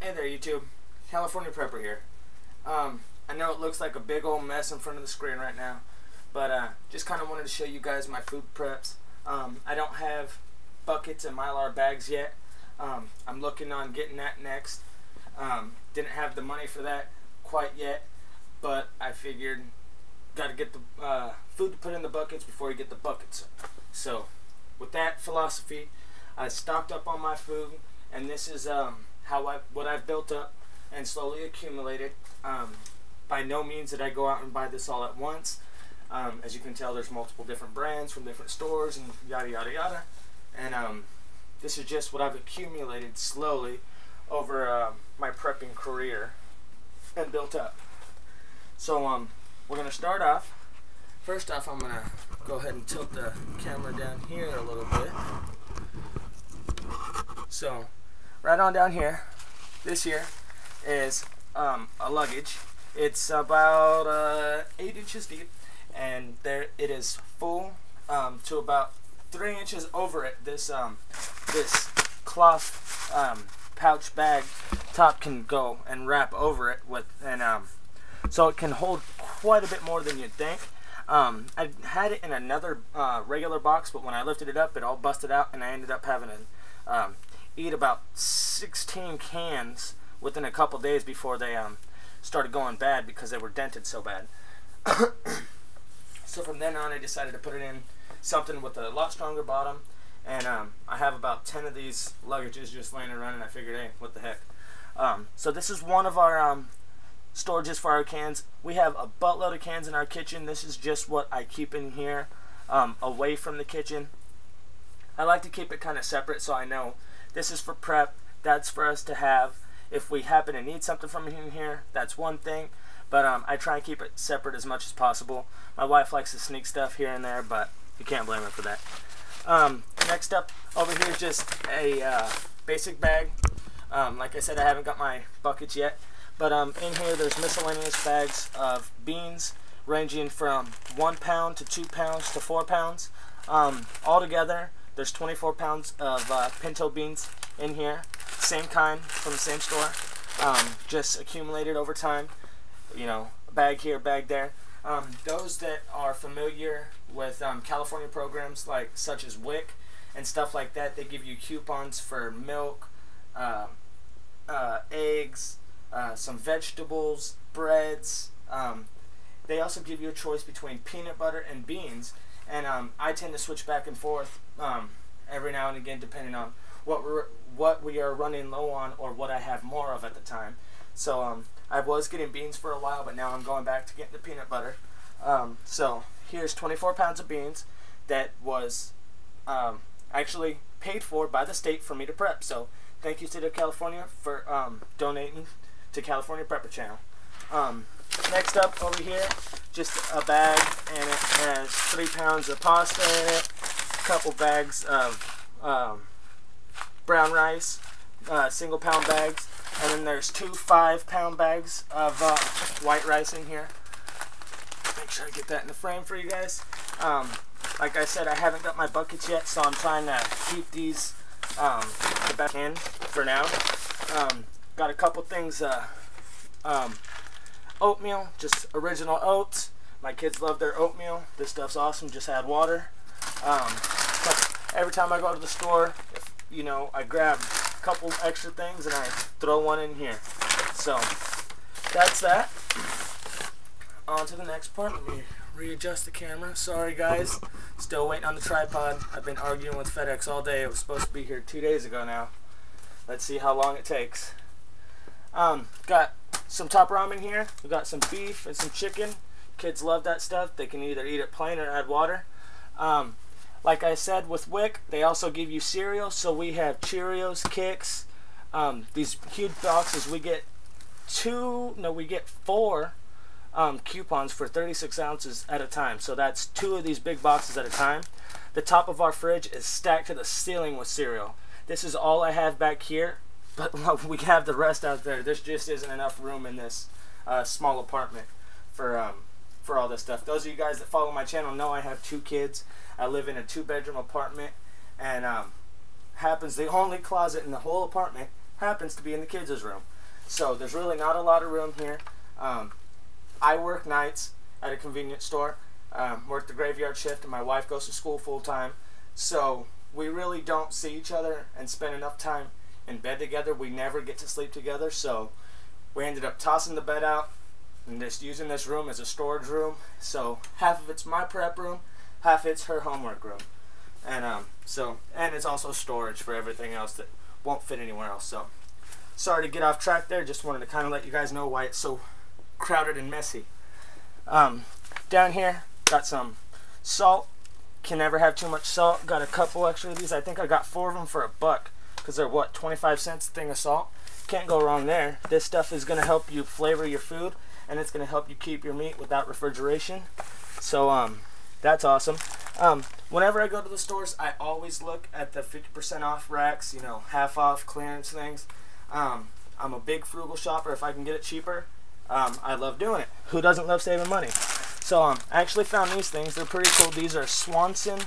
Hey there YouTube, California Prepper here. I know it looks like a big old mess in front of the screen right now, but just kind of wanted to show you guys my food preps. I don't have buckets and Mylar bags yet. I'm looking on getting that next. Didn't have the money for that quite yet, but I figured got to get the food to put in the buckets before you get the buckets. So with that philosophy, I stocked up on my food, and this is what I've built up and slowly accumulated. By no means did I go out and buy this all at once. As you can tell, there's multiple different brands from different stores and yada yada yada. And this is just what I've accumulated slowly over my prepping career and built up. So we're gonna start off. First off, I'm gonna go ahead and tilt the camera down here a little bit. So right on down here, this here is a luggage. It's about 8 inches deep, and there it is full to about 3 inches over it. This this cloth pouch bag top can go and wrap over it with, and so it can hold quite a bit more than you'd think. I had it in another regular box, but when I lifted it up, it all busted out, and I ended up having to eat about 16 cans within a couple days before they started going bad because they were dented so bad. So from then on, I decided to put it in something with a lot stronger bottom, and I have about 10 of these luggages just laying around, and I figured, hey, what the heck. So this is one of our storages for our cans. We have a buttload of cans in our kitchen. This is just what I keep in here away from the kitchen. I like to keep it kind of separate, so I know this is for prep, that's for us to have. If we happen to need something from in here, that's one thing, but I try and keep it separate as much as possible. My wife likes to sneak stuff here and there, but you can't blame her for that. Next up over here is just a basic bag. Like I said, I haven't got my buckets yet, but in here there's miscellaneous bags of beans ranging from 1 pound to 2 pounds to 4 pounds. Altogether, there's 24 pounds of pinto beans in here. Same kind from the same store. Just accumulated over time. You know, bag here, bag there. Those that are familiar with California programs such as WIC and stuff like that, they give you coupons for milk, eggs, some vegetables, breads. They also give you a choice between peanut butter and beans, and I tend to switch back and forth every now and again depending on what we are running low on or what I have more of at the time. So I was getting beans for a while, but now I'm going back to getting the peanut butter. So here's 24 pounds of beans that was actually paid for by the state for me to prep. So thank you, State of California, for donating to California Prepper Channel. Next up over here, just a bag, and it has 3 pounds of pasta in it, a couple bags of brown rice, single pound bags, and then there's 2 5-pound bags of white rice in here. Make sure I get that in the frame for you guys. Like I said, I haven't got my buckets yet, so I'm trying to keep these the back in for now. Got a couple things, oatmeal, just original oats. My kids love their oatmeal. This stuff's awesome, just add water. Every time I go to the store, you know, I grab a couple extra things and I throw one in here. So that's that. On to the next part. Let me readjust the camera. Sorry guys, still waiting on the tripod. I've been arguing with FedEx all day. It was supposed to be here 2 days ago now. Let's see how long it takes. Got some top ramen here. We got some beef and some chicken. Kids love that stuff. They can either eat it plain or add water. Like I said, with WIC, they also give you cereal. So we have Cheerios, Kicks. These huge boxes, we get 4 coupons for 36 ounces at a time. So that's 2 of these big boxes at a time. The top of our fridge is stacked to the ceiling with cereal. This is all I have back here, but we have the rest out there. There just isn't enough room in this small apartment for all this stuff. Those of you guys that follow my channel know I have 2 kids. I live in a 2-bedroom apartment, and the only closet in the whole apartment happens to be in the kids' room. So there's really not a lot of room here. I work nights at a convenience store, work the graveyard shift, and my wife goes to school full time. So we really don't see each other and spend enough time in bed together. We never get to sleep together, so we ended up tossing the bed out and just using this room as a storage room. So half of it's my prep room, half it's her homework room, and and it's also storage for everything else that won't fit anywhere else. So sorry to get off track there. Just wanted to kind of let you guys know why it's so crowded and messy. Down here, got some salt. Can never have too much salt. Got a couple extra of these. I think I got 4 of them for $1 because they're what, 25 cents a thing of salt. Can't go wrong there. This stuff is going to help you flavor your food, and it's going to help you keep your meat without refrigeration. So that's awesome. Whenever I go to the stores, I always look at the 50% off racks, you know, half off clearance things. I'm a big frugal shopper. If I can get it cheaper, I love doing it. Who doesn't love saving money? So I actually found these things. They're pretty cool. These are Swanson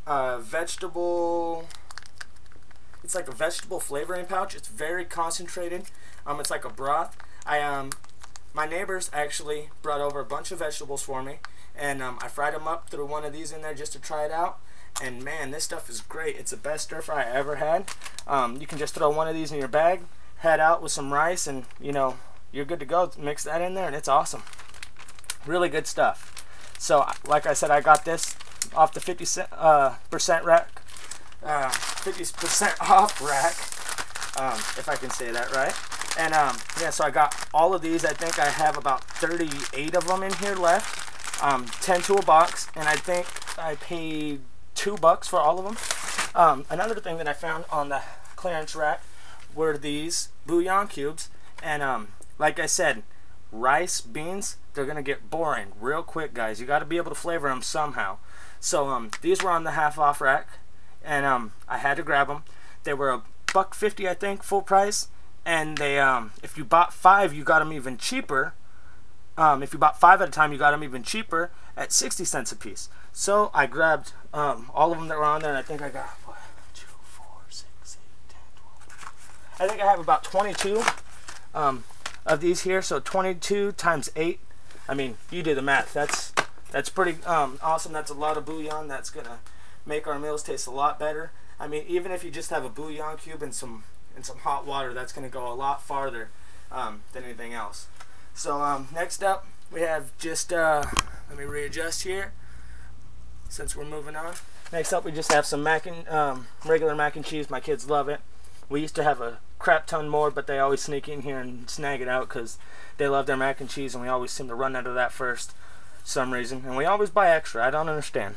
vegetable. It's like a vegetable flavoring pouch. It's very concentrated. It's like a broth. My neighbors actually brought over a bunch of vegetables for me, and I fried them up, threw one of these in there just to try it out. And man, this stuff is great. It's the best stir fry I ever had. You can just throw one of these in your bag, head out with some rice, and you know, you're good to go. Mix that in there and it's awesome. Really good stuff. So like I said, I got this off the 50% rack, 50% off rack, if I can say that right. And yeah, so I got all of these. I think I have about 38 of them in here left, 10 to a box, and I think I paid $2 for all of them. Another thing that I found on the clearance rack were these bouillon cubes, and like I said, rice, beans, they're gonna get boring real quick, guys. You got to be able to flavor them somehow. So these were on the half off rack, and I had to grab them. They were $1.50, I think, full price, and they if you bought 5, you got them even cheaper. If you bought 5 at a time, you got them even cheaper at 60 cents a piece. So I grabbed all of them that were on there, and I think I got 1, 2, 4, 6, 8, 10, 12. I think I have about 22 of these here. So 22 times 8. I mean, you do the math. That's pretty awesome. That's a lot of bouillon. That's gonna make our meals taste a lot better. I mean, even if you just have a bouillon cube and some hot water, that's gonna go a lot farther than anything else. So next up, we have just let me readjust here since we're moving on. Next up, we just have some regular mac and cheese. My kids love it. We used to have a crap ton more, but they always sneak in here and snag it out because they love their mac and cheese, and we always seem to run out of that first for some reason, and we always buy extra. I don't understand.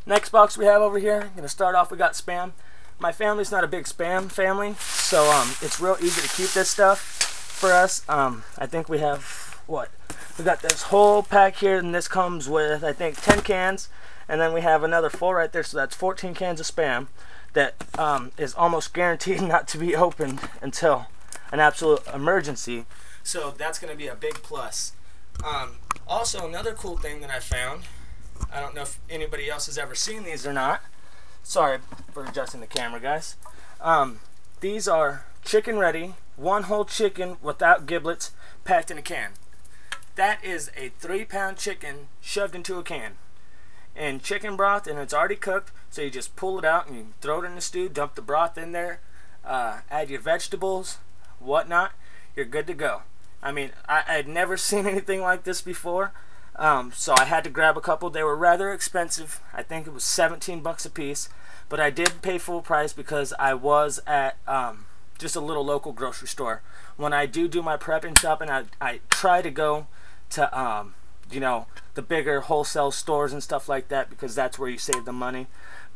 Next box we have over here, I'm gonna start off. We got Spam. My family's not a big Spam family, so it's real easy to keep this stuff for us. I think we have we got this whole pack here, and this comes with, I think, 10 cans, and then we have another 4 right there, so that's 14 cans of Spam that is almost guaranteed not to be opened until an absolute emergency. So that's going to be a big plus. Also, another cool thing that I found, I don't know if anybody else has ever seen these or not. Sorry for adjusting the camera, guys. These are chicken ready, 1 whole chicken without giblets, packed in a can. That is a 3-pound chicken shoved into a can. And chicken broth, and it's already cooked, so you just pull it out and you throw it in the stew, dump the broth in there, add your vegetables, whatnot, you're good to go. I mean, I'd never seen anything like this before, so I had to grab a couple. They were rather expensive. I think it was 17 bucks a piece, but I did pay full price because I was at just a little local grocery store. When I do my prepping shopping, I try to go to you know, the bigger wholesale stores and stuff like that, because that's where you save the money.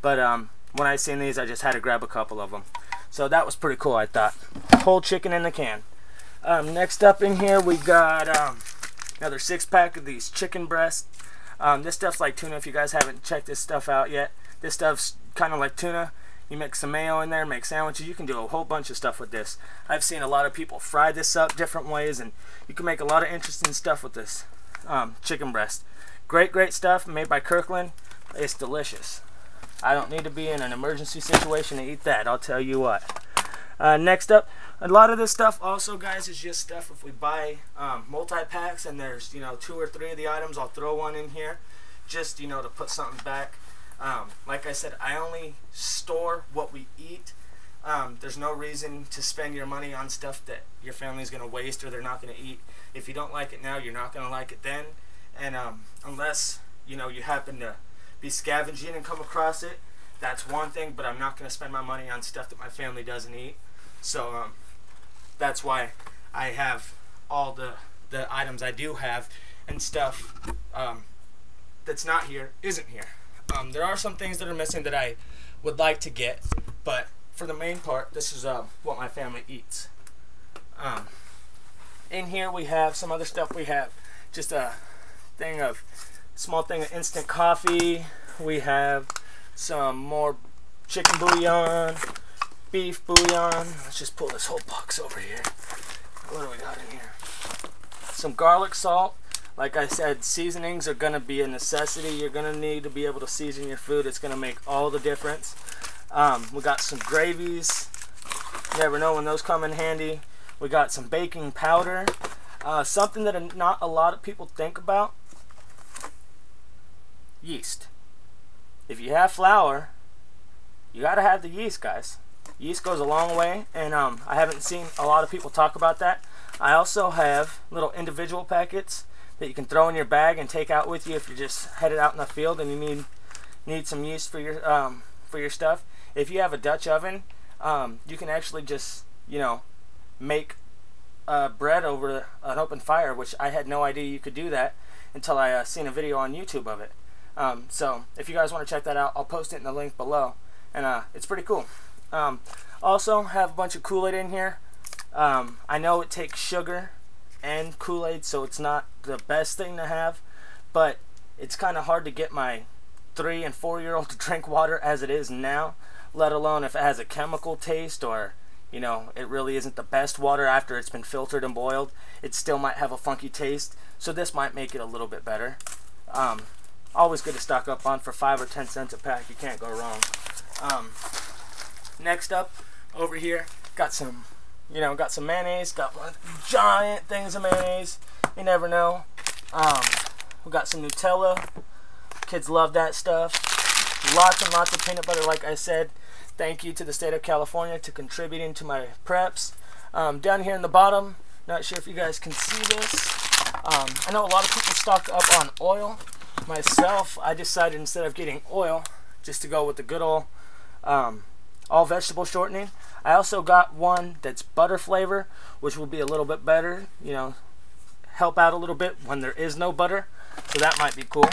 But when I seen these, I just had to grab a couple of them. So that was pretty cool, I thought. Whole chicken in the can. Next up in here, we got another 6-pack of these chicken breasts. This stuff's like tuna. If you guys haven't checked this stuff out yet, this stuff's kind of like tuna. You mix some mayo in there, make sandwiches. You can do a whole bunch of stuff with this. I've seen a lot of people fry this up different ways, and you can make a lot of interesting stuff with this chicken breast. Great stuff, made by Kirkland. It's delicious. I don't need to be in an emergency situation to eat that, I'll tell you what. Next up, a lot of this stuff also, guys, is just stuff if we buy multi-packs and there's, you know, 2 or 3 of the items, I'll throw one in here just, you know, to put something back. Like I said, I only store what we eat. There's no reason to spend your money on stuff that your family's going to waste or they're not going to eat. If you don't like it now, you're not going to like it then. And unless, you know, you happen to be scavenging and come across it, that's one thing, but I'm not going to spend my money on stuff that my family doesn't eat. So that's why I have all the items I do have, and stuff that's not here isn't here. There are some things that are missing that I would like to get, but for the main part, this is what my family eats. In here we have some other stuff. We have just a small thing of instant coffee. We have some more chicken bouillon, beef bouillon. Let's just pull this whole box over here. What do we got in here? Some garlic salt. Like I said, seasonings are going to be a necessity. You're going to need to be able to season your food. It's going to make all the difference. We got some gravies. You never know when those come in handy. We got some baking powder. Something that not a lot of people think about. Yeast. If you have flour, you got to have the yeast, guys. Yeast goes a long way, and I haven't seen a lot of people talk about that. I also have little individual packets that you can throw in your bag and take out with you if you're just headed out in the field and you need some yeast for your stuff. If you have a Dutch oven, you can actually just, you know, make bread over an open fire, which I had no idea you could do that until I seen a video on YouTube of it. So if you guys want to check that out, I'll post it in the link below, and it's pretty cool. Also have a bunch of Kool-Aid in here. I know it takes sugar and Kool-Aid, so it's not the best thing to have, but it's kind of hard to get my 3- and 4-year-old to drink water as it is now, let alone if it has a chemical taste, or, you know, it really isn't the best water after it's been filtered and boiled. It still might have a funky taste, so this might make it a little bit better. Always good to stock up on. For 5 or 10 cents a pack, you can't go wrong. Next up, over here, got some mayonnaise. Got one giant things of mayonnaise. You never know. We got some Nutella. Kids love that stuff. Lots and lots of peanut butter, like I said. Thank you to the state of California to contributing to my preps. Down here in the bottom, not sure if you guys can see this. I know a lot of people stock up on oil. Myself, I decided instead of getting oil, just to go with the good old all vegetable shortening. I also got one that's butter flavor, which will be a little bit better, you know, help out a little bit when there is no butter, so that might be cool.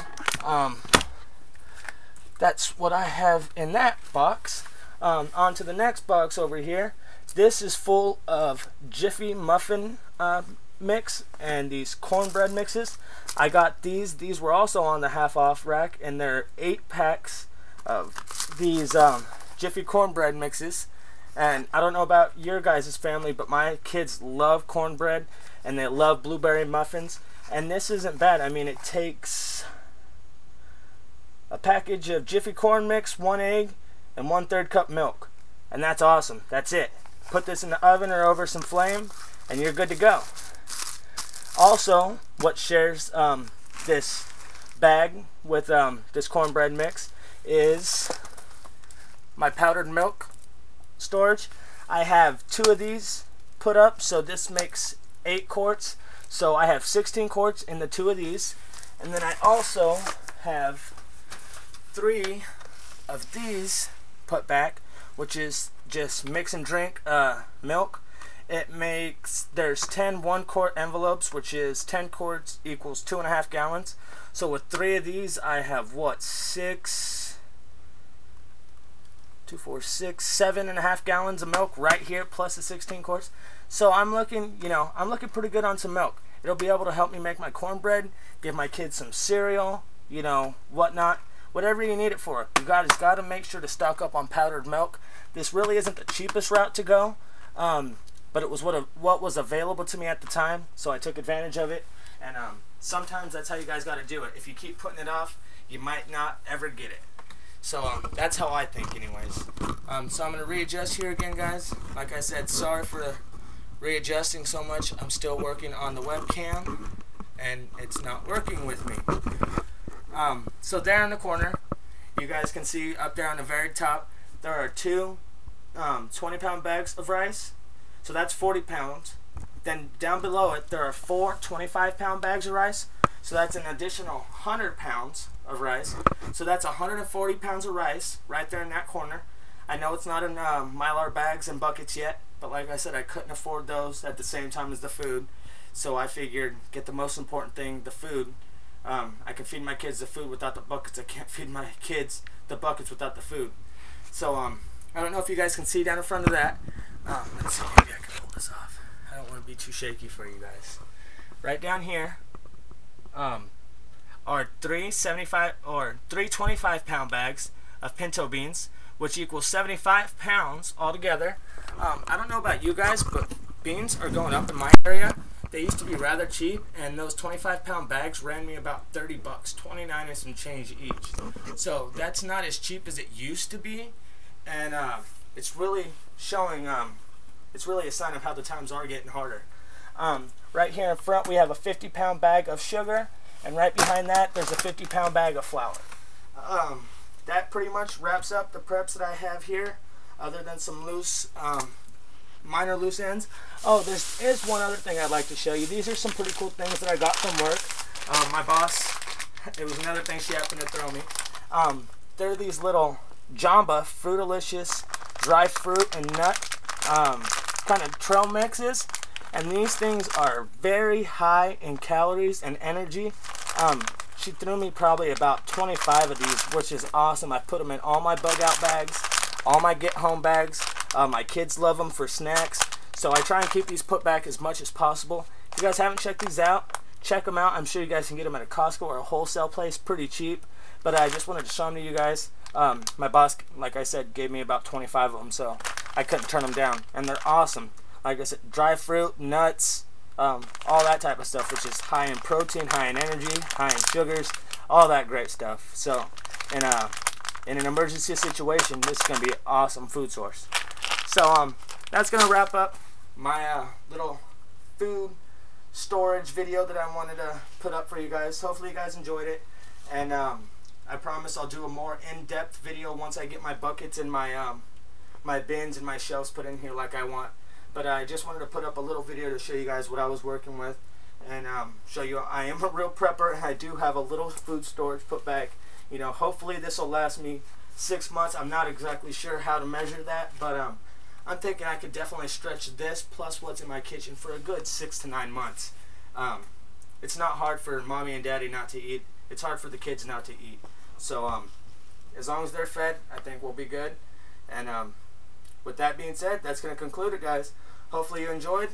That's what I have in that box. On to the next box over here. This is full of Jiffy muffin mix and these cornbread mixes. I got these. These were also on the half-off rack, and they're 8 packs of these Jiffy cornbread mixes. And I don't know about your guys' family, but my kids love cornbread and they love blueberry muffins. And this isn't bad. I mean, it takes a package of Jiffy corn mix, 1 egg, and 1/3 cup milk. And that's awesome. That's it. Put this in the oven or over some flame, and you're good to go. Also, what shares this bag with this cornbread mix is my powdered milk storage. I have 2 of these put up, so this makes 8 quarts. So I have 16 quarts in the 2 of these, and then I also have 3 of these put back, which is just mix and drink milk. It makes, there's 10 1-quart envelopes, which is 10 quarts equals 2.5 gallons. So with 3 of these, I have what, 7.5 gallons of milk right here, plus the 16 quarts. So I'm looking, you know, I'm looking pretty good on some milk. It'll be able to help me make my cornbread, give my kids some cereal, you know, whatnot. Whatever you need it for. You guys got to make sure to stock up on powdered milk. This really isn't the cheapest route to go, but it was what was available to me at the time, so I took advantage of it. And sometimes that's how you guys got to do it. If you keep putting it off, you might not ever get it. So that's how I think anyways. So I'm going to readjust here again, guys. Like I said, sorry for readjusting so much. I'm still working on the webcam and it's not working with me. So there in the corner, you guys can see up there on the very top, there are two 20-pound bags of rice. So that's 40 pounds. Then down below it, there are 4 25-pound bags of rice. So that's an additional 100 pounds of rice. So that's 140 pounds of rice right there in that corner. I know it's not in Mylar bags and buckets yet, but like I said, I couldn't afford those at the same time as the food. So I figured, get the most important thing, the food. I can feed my kids the food without the buckets. I can't feed my kids the buckets without the food. So I don't know if you guys can see down in front of that. Let's see, maybe I can pull this off. I don't want to be too shaky for you guys. Right down here are 3 25-pound bags of pinto beans, which equals 75 pounds altogether. I don't know about you guys, but beans are going up in my area. They used to be rather cheap, and those 25-pound bags ran me about 30 bucks, 29 and some change each. So that's not as cheap as it used to be, and it's really showing. It's really a sign of how the times are getting harder. Right here in front, we have a 50-pound bag of sugar, and right behind that, there's a 50-pound bag of flour. That pretty much wraps up the preps that I have here, other than some loose, minor loose ends. Oh, there is one other thing I'd like to show you. These are some pretty cool things that I got from work. My boss, it was another thing she happened to throw me. They're these little Jamba Fruitalicious dry fruit and nut kind of trail mixes, and these things are very high in calories and energy. She threw me probably about 25 of these, which is awesome. I put them in all my bug out bags, all my get home bags. My kids love them for snacks, so I try and keep these put back as much as possible. If you guys haven't checked these out, check them out. I'm sure you guys can get them at a Costco or a wholesale place pretty cheap, but I just wanted to show them to you guys. My boss, like I said, gave me about 25 of them, so I couldn't turn them down, and they're awesome. Like I said, dry fruit, nuts, all that type of stuff, which is high in protein, high in energy, high in sugars, all that great stuff. So in an emergency situation, this is going to be an awesome food source. So that's going to wrap up my little food storage video that I wanted to put up for you guys. Hopefully you guys enjoyed it, and I promise I'll do a more in-depth video once I get my buckets and my my bins and my shelves put in here like I want. But I just wanted to put up a little video to show you guys what I was working with, and show you I am a real prepper, and I do have a little food storage put back. You know, hopefully this will last me 6 months. I'm not exactly sure how to measure that, but I'm thinking I could definitely stretch this plus what's in my kitchen for a good 6 to 9 months. It's not hard for mommy and daddy not to eat. It's hard for the kids not to eat. So as long as they're fed, I think we'll be good. And with that being said, that's going to conclude it, guys. Hopefully you enjoyed.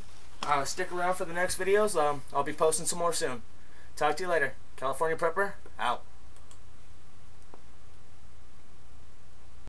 Stick around for the next videos. I'll be posting some more soon. Talk to you later. California Prepper, out.